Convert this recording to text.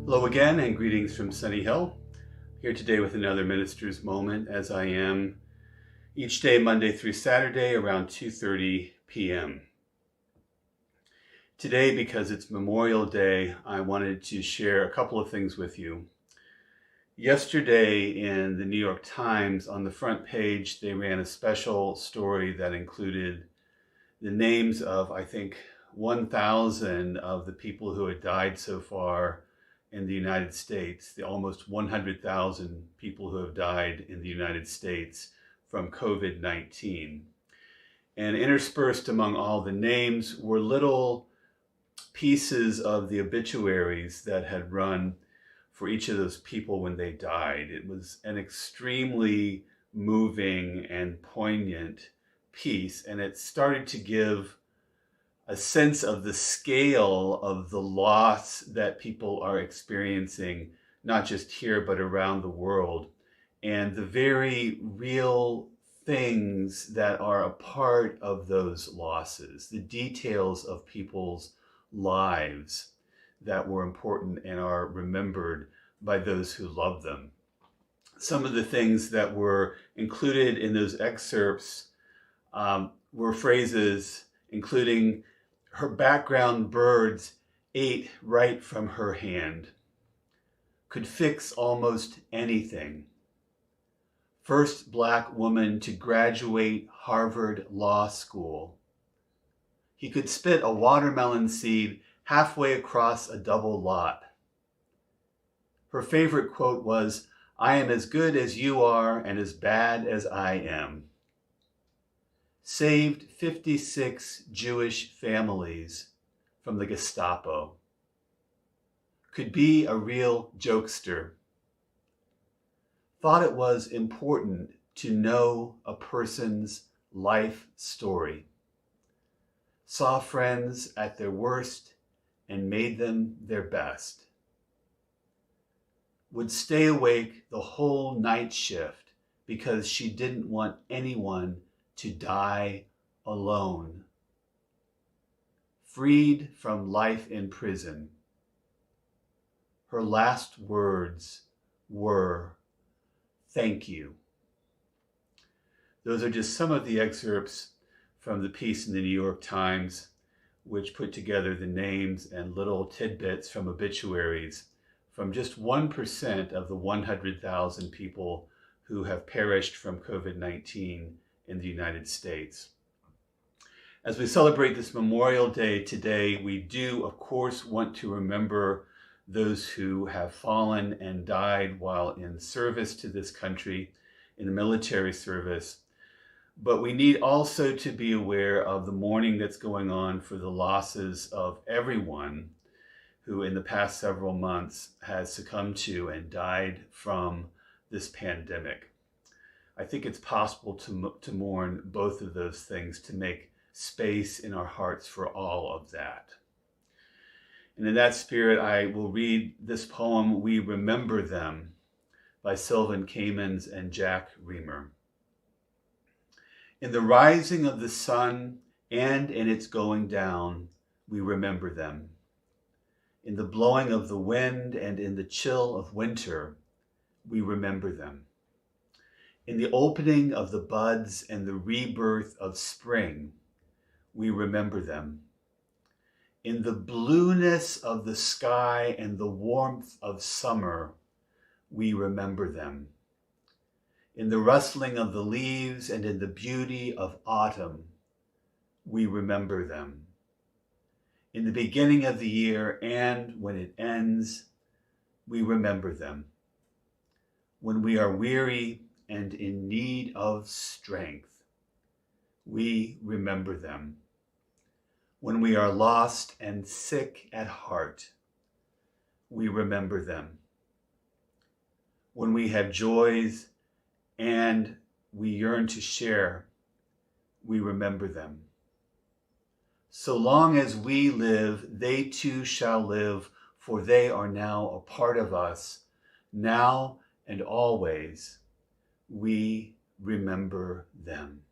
Hello again, and greetings from Sunny Hill. Here today with another Minister's Moment, as I am each day, Monday through Saturday, around 2:30 p.m. Today, because it's Memorial Day, I wanted to share a couple of things with you. Yesterday in the New York Times, on the front page, they ran a special story that included the names of, I think, 1,000 of the people who had died so far in the United States, the almost 100,000 people who have died in the United States from COVID-19. And interspersed among all the names were little pieces of the obituaries that had run for each of those people when they died. It was an extremely moving and poignant piece, and it started to give a sense of the scale of the loss that people are experiencing, not just here, but around the world, and the very real things that are a part of those losses, the details of people's lives that were important and are remembered by those who love them. Some of the things that were included in those excerpts were phrases including, "Her background birds ate right from her hand," "Could fix almost anything," "First Black woman to graduate Harvard Law School," "He could spit a watermelon seed halfway across a double lot." Her favorite quote was, "I am as good as you are and as bad as I am." Saved 56 Jewish families from the Gestapo. Could be a real jokester. Thought it was important to know a person's life story. Saw friends at their worst and made them their best. Would stay awake the whole night shift because she didn't want anyone to die alone. Freed from life in prison. Her last words were, "Thank you." Those are just some of the excerpts from the piece in the New York Times, which put together the names and little tidbits from obituaries from just 1% of the 100,000 people who have perished from COVID-19 in the United States. As we celebrate this Memorial Day today, we do, of course, want to remember those who have fallen and died while in service to this country, in military service. But we need also to be aware of the mourning that's going on for the losses of everyone who in the past several months has succumbed to and died from this pandemic. I think it's possible to mourn both of those things, to make space in our hearts for all of that. And in that spirit, I will read this poem, "We Remember Them," by Sylvan Kamens and Jack Reamer. In the rising of the sun and in its going down, we remember them. In the blowing of the wind and in the chill of winter, we remember them. In the opening of the buds and the rebirth of spring, we remember them. In the blueness of the sky and the warmth of summer, we remember them. In the rustling of the leaves and in the beauty of autumn, we remember them. In the beginning of the year and when it ends, we remember them. When we are weary and in need of strength, we remember them. When we are lost and sick at heart, we remember them. When we have joys and we yearn to share, we remember them. So long as we live, they too shall live, for they are now a part of us, now and always. We remember them.